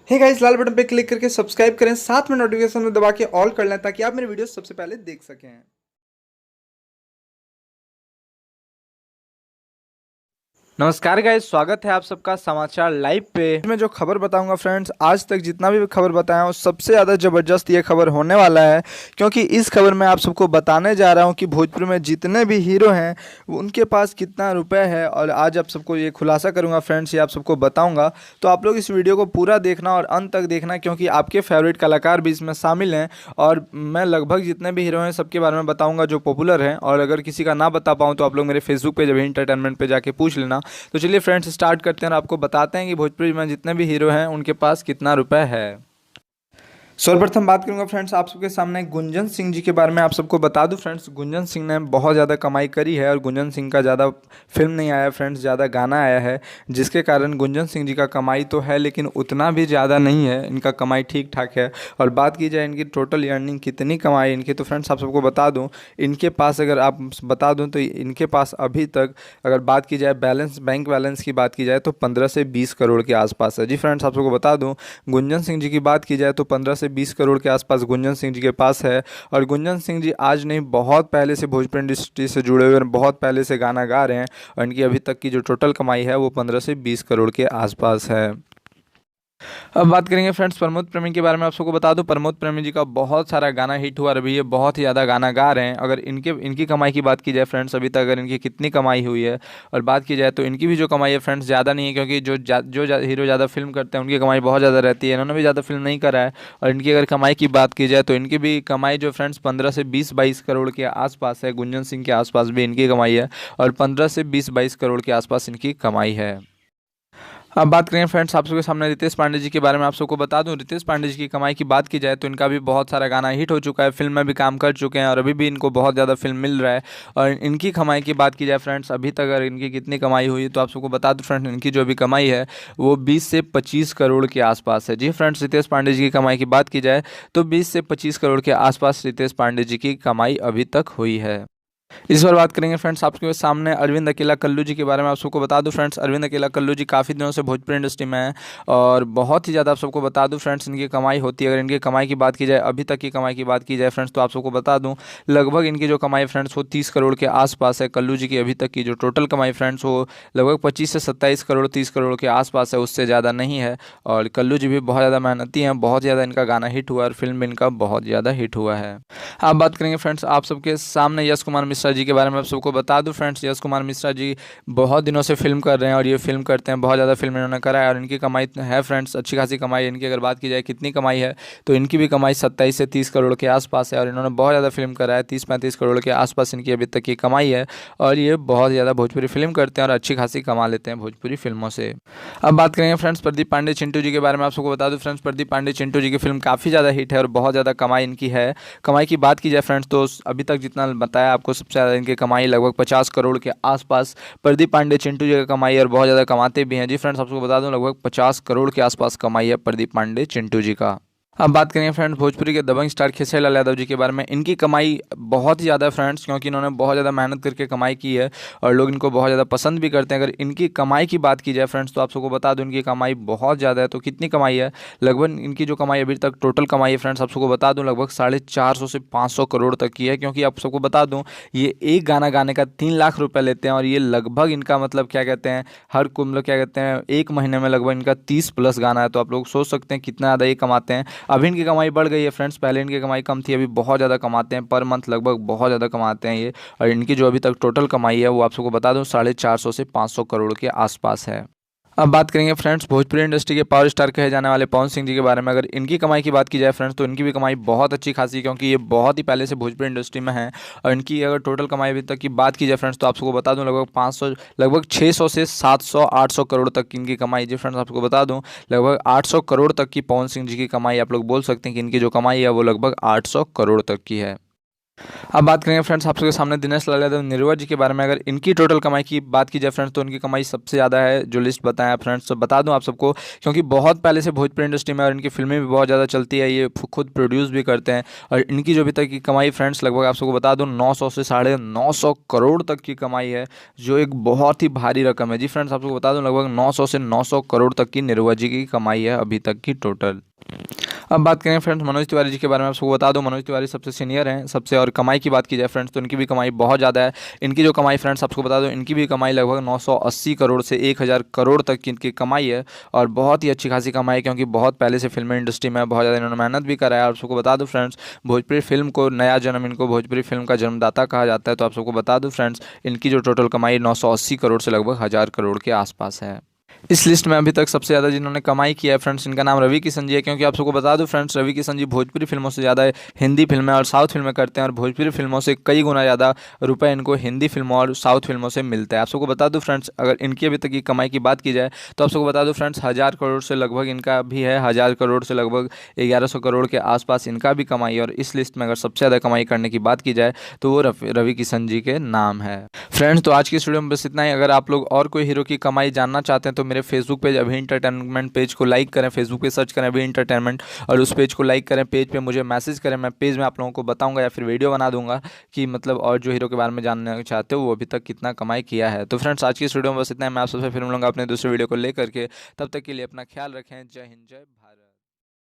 Hey guys, लाल button पे click करके subscribe करें, साथ में नोटिफिकेशन में दबा के ऑल कर लें ताकि आप मेरे वीडियो सबसे पहले देख सकें। नमस्कार गाइस, स्वागत है आप सबका समाचार लाइव पे। मैं जो खबर बताऊंगा फ्रेंड्स, आज तक जितना भी खबर बताया हूँ सबसे ज़्यादा ज़बरदस्त ये खबर होने वाला है। क्योंकि इस खबर में आप सबको बताने जा रहा हूँ कि भोजपुर में जितने भी हीरो हैं उनके पास कितना रुपए है, और आज आप सबको ये खुलासा करूँगा फ्रेंड्स, ये आप सबको बताऊँगा। तो आप लोग इस वीडियो को पूरा देखना और अंत तक देखना, क्योंकि आपके फेवरेट कलाकार भी इसमें शामिल हैं। और मैं लगभग जितने भी हीरो हैं सबके बारे में बताऊँगा जो पॉपुलर हैं, और अगर किसी का ना बता पाऊँ तो आप लोग मेरे फेसबुक पे जब इंटरटेनमेंट पे जाके पूछ लेना। तो चलिए फ्रेंड्स, स्टार्ट करते हैं और आपको बताते हैं कि भोजपुरी में जितने भी हीरो हैं उनके पास कितना रुपए है। सर्वप्रथम बात करूंगा फ्रेंड्स आप सबके सामने गुंजन सिंह जी के बारे में। आप सबको बता दूं फ्रेंड्स, गुंजन सिंह ने बहुत ज़्यादा कमाई करी है, और गुंजन सिंह का ज़्यादा फिल्म नहीं आया फ्रेंड्स, ज़्यादा गाना आया है, जिसके कारण गुंजन सिंह जी का कमाई तो है लेकिन उतना भी ज़्यादा नहीं है। इनका कमाई ठीक ठाक है। और बात की जाए इनकी टोटल अर्निंग कितनी कमाई इनकी, तो फ्रेंड्स आप सबको बता दूँ, इनके पास अगर आप बता दूँ तो इनके पास अभी तक अगर बात की जाए बैलेंस, बैंक बैलेंस की बात की जाए तो 15 से 20 करोड़ के आसपास है। जी फ्रेंड्स, आप सबको बता दूँ, गुंजन सिंह जी की बात की जाए तो 15 से 20 करोड़ के आसपास गुंजन सिंह जी के पास है। और गुंजन सिंह जी आज नहीं, बहुत पहले से भोजपुरी इंडस्ट्री से जुड़े हुए हैं, बहुत पहले से गाना गा रहे हैं, और इनकी अभी तक की जो टोटल कमाई है वो 15 से 20 करोड़ के आसपास है। अब बात करेंगे फ्रेंड्स प्रमोद प्रेमी के बारे में। आप सबको बता दूं, प्रमोद प्रेमी जी का बहुत सारा गाना हिट हुआ, अभी ये बहुत ही ज़्यादा गाना गा रहे हैं। अगर इनकी कमाई की बात की जाए फ्रेंड्स, अभी तक अगर इनकी कितनी कमाई हुई है और बात की जाए तो इनकी भी जो कमाई है फ्रेंड्स ज़्यादा नहीं है, क्योंकि हीरो ज़्यादा फिल्म करते हैं उनकी कमाई बहुत ज़्यादा रहती है। इन्होंने भी ज़्यादा फिल्म नहीं करा है। और इनकी अगर कमाई की बात की जाए तो इनकी भी कमाई जो फ्रेंड्स 15 से 20-22 करोड़ के आसपास है। गुंजन सिंह के आसपास भी इनकी कमाई है, और 15 से 20-22 करोड़ के आसपास इनकी कमाई है। अब बात करें फ्रेंड्स आप सबके सामने रितेश पांडे जी के बारे में। आप सबको बता दूं, रितेश पांडे जी की कमाई की बात की जाए तो इनका भी बहुत सारा गाना हिट हो चुका है, फिल्म में भी काम कर चुके हैं, और अभी भी इनको बहुत ज़्यादा फिल्म मिल रहा है। और इनकी कमाई की बात की जाए फ्रेंड्स, अभी तक अगर इनकी कितनी कमाई हुई तो आप सबको बता दूं फ्रेंड्स, इनकी जो भी कमाई है वो 20 से 25 करोड़ के आसपास है। जी फ्रेंड्स, रितेश पांडे जी की कमाई की बात की जाए तो 20 से 25 करोड़ के आसपास रितेश पांडे जी की कमाई अभी तक हुई है। इस बार बात करेंगे फ्रेंड्स आपके सामने अरविंद अकेला कल्लू जी के बारे में। आप सबको बता दूं फ्रेंड्स, अरविंद अकेला कल्लू जी काफ़ी दिनों से भोजपुरी इंडस्ट्री में हैं, और बहुत ही ज़्यादा आप सबको बता दूं फ्रेंड्स इनकी कमाई होती है। अगर इनकी कमाई की बात की जाए, अभी तक की कमाई की बात की जाए फ्रेंड्स, तो आप सबको बता दूं लगभग इनकी जो कमाई फ्रेंड्स वो 30 करोड़ के आसपास है। कल्लू जी की अभी तक की जो टोटल कमाई फ्रेंड्स वो लगभग 25 से 27 करोड़, 30 करोड़ के आसपास है, उससे ज़्यादा नहीं है। और कल्लू जी भी बहुत ज़्यादा मेहनती हैं, बहुत ज़्यादा इनका गाना हिट हुआ और फिल्म भी इनका बहुत ज़्यादा हिट हुआ है। आप बात करेंगे फ्रेंड्स आप सबके सामने यश कुमार मिश्रा जी के बारे में। आप सबको बता दूं फ्रेंड्स, यश कुमार मिश्रा जी बहुत दिनों से फिल्म कर रहे हैं, और ये फिल्म करते हैं, बहुत ज़्यादा फिल्म इन्होंने करा है, और इनकी कमाई है फ्रेंड्स अच्छी खासी कमाई है इनकी। अगर बात की जाए कितनी कमाई है तो इनकी भी कमाई 27 से 30 करोड़ के आसपास है, और इन्होंने बहुत ज़्यादा फिल्म करा है, 30-35 करोड़ के आसपास इनकी अभी तक की कमाई है। और ये बहुत ज़्यादा भोजपुरी फिल्म करते हैं और अच्छी खासी कमा लेते हैं भोजपुरी फिल्मों से। अब बात करेंगे फ्रेंड्स प्रदीप पांडे चिंटू जी के बारे में। आप सबको बता दूं फ्रेंड्स, प्रदीप पांडे चिंटू जी की फिल्म काफ़ी ज़्यादा हिट है और बहुत ज़्यादा कमाई इनकी है। कमाई की बात की जाए फ्रेंड्स तो अभी तक जितना बताया आपको, सबसे ज़्यादा इनकी कमाई लगभग 50 करोड़ के आसपास प्रदीप पांडे चिंटू जी का कमाई है, और बहुत ज़्यादा कमाते भी हैं। जी फ्रेंड्स, आपको बता दूं लगभग 50 करोड़ के आसपास कमाई है प्रदीप पांडे चिंटू जी का। अब बात करेंगे फ्रेंड्स भोजपुरी के दबंग स्टार खेसारी लाल यादव जी के बारे में। इनकी कमाई बहुत ही ज़्यादा है फ्रेंड्स, क्योंकि इन्होंने बहुत ज़्यादा मेहनत करके कमाई की है, और लोग इनको बहुत ज़्यादा पसंद भी करते हैं। अगर इनकी कमाई की बात की जाए फ्रेंड्स तो आप सबको बता दूं इनकी कमाई बहुत ज़्यादा है। तो कितनी कमाई है, लगभग इनकी जो कमाई अभी तक टोटल कमाई है फ्रेंड्स, आप सबको बता दूं लगभग 450 से 500 करोड़ तक की है। क्योंकि आप सबको बता दूं ये एक गाना गाने का 3 लाख रुपये लेते हैं, और ये लगभग इनका मतलब क्या कहते हैं, हर को मतलब क्या कहते हैं, एक महीने में लगभग इनका 30+ गाना है। तो आप लोग सोच सकते हैं कितना ज़्यादा ये कमाते हैं। अभी इनकी कमाई बढ़ गई है फ्रेंड्स, पहले इनकी कमाई कम थी, अभी बहुत ज़्यादा कमाते हैं, पर मंथ लगभग बहुत ज़्यादा कमाते हैं ये। और इनकी जो अभी तक टोटल कमाई है वो आप सबको बता दूं 450 से 500 करोड़ के आसपास है। अब बात करेंगे फ्रेंड्स भोजपुरी इंडस्ट्री के पावर स्टार कहे जाने वाले पवन सिंह जी के बारे में। अगर इनकी कमाई की बात की जाए फ्रेंड्स तो इनकी भी कमाई बहुत अच्छी खासी है, क्योंकि ये बहुत ही पहले से भोजपुरी इंडस्ट्री में है। और इनकी अगर टोटल कमाई अभी तक की बात की जाए फ्रेंड्स तो आपको बता दूं लगभग 500, लगभग 600 से 700-800 करोड़ तक की इनकी कमाई। जी फ्रेंड्स, आपको बता दूं लगभग 800 करोड़ तक की पवन सिंह जी की कमाई। आप लोग बोल सकते हैं कि इनकी जो कमाई है वो लगभग 800 करोड़ तक की है। अब बात करेंगे फ्रेंड्स आप सबके सामने दिनेश लाल यादव निर्वा जी के बारे में। अगर इनकी टोटल कमाई की बात की जाए फ्रेंड्स, तो इनकी कमाई सबसे ज़्यादा है। जो लिस्ट बताया फ्रेंड्स, तो बता दूं आप सबको, क्योंकि बहुत पहले से भोजपुरी इंडस्ट्री में और इनकी फिल्में भी बहुत ज़्यादा चलती है, ये खुद प्रोड्यूस भी करते हैं। और इनकी जो अभी तक की कमाई फ्रेंड्स, लगभग आप सबको बता दूँ 900 से 950 करोड़ तक की कमाई है, जो एक बहुत ही भारी रकम है। जी फ्रेंड्स, आप सबको बता दूँ लगभग 900 से 900 करोड़ तक की निर्वा जी की कमाई है अभी तक की टोटल। अब बात करें फ्रेंड्स मनोज तिवारी जी के बारे में। आपको बता दूं मनोज तिवारी सबसे सीनियर हैं सबसे, और कमाई की बात की जाए फ्रेंड्स, तो इनकी भी कमाई बहुत ज़्यादा है। इनकी जो कमाई फ्रेंड्स आपको बता दूं, इनकी भी कमाई लगभग 980 करोड़ से 1000 करोड़ तक की इनकी कमाई है। और बहुत ही अच्छी खासी कमाई है, क्योंकि बहुत पहले से फिल्म इंडस्ट्री में बहुत ज़्यादा इन्होंने मेहनत भी करा है। आप सबको बता दूँ फ्रेंड्स, भोजपुरी फिल्म को नया जन्म, इनको भोजपुरी फिल्म का जन्मदाता कहा जाता है। तो आप सबको बता दूँ फ्रेंड्स, इनकी जो टोटल कमाई 980 करोड़ से लगभग 1000 करोड़ के आसपास है। इस लिस्ट में अभी तक सबसे ज़्यादा जिन्होंने कमाई किया है फ्रेंड्स, इनका नाम रवि किशन जी है। क्योंकि आप सबको बता दूं फ्रेंड्स, रवि किशन जी भोजपुरी फिल्मों से ज़्यादा हिंदी फिल्में और साउथ फिल्में करते हैं, और भोजपुरी फिल्मों से कई गुना ज़्यादा रुपए इनको हिंदी फिल्मों और साउथ फिल्मों से मिलता है। आप सबको बता दूं फ्रेंड्स, अगर इनकी अभी तक की कमाई की बात की जाए, तो आप सबको बता दूं फ्रेंड्स 1000 करोड़ से लगभग इनका भी है, 1000 करोड़ से लगभग 1100 करोड़ के आसपास इनका भी कमाई है। और इस लिस्ट में अगर सबसे ज़्यादा कमाई करने की बात की जाए, तो वो रवि किशन जी के नाम है। फ्रेंड्स, तो आज की इस वीडियो में बस इतना ही। अगर आप लोग और कोई हीरो की कमाई जानना चाहते हैं, तो मेरे फेसबुक पेज अभी इंटरटेनमेंट पेज को लाइक करें, फेसबुक पे सर्च करें अभी इंटरटेनमेंट, और उस पेज को लाइक करें। पेज पे मुझे मैसेज करें, मैं पेज में आप लोगों को बताऊंगा या फिर वीडियो बना दूंगा कि मतलब और जो हीरो के बारे में जानना चाहते हो वो अभी तक कितना कमाई किया है। तो फ्रेंड्स, आज की इस वीडियो में बस इतना है। मैं आप सबसे फिर मिलूंगा अपने दूसरे वीडियो को लेकर के। तब तक के लिए अपना ख्याल रखें। जय हिंद, जय भारत।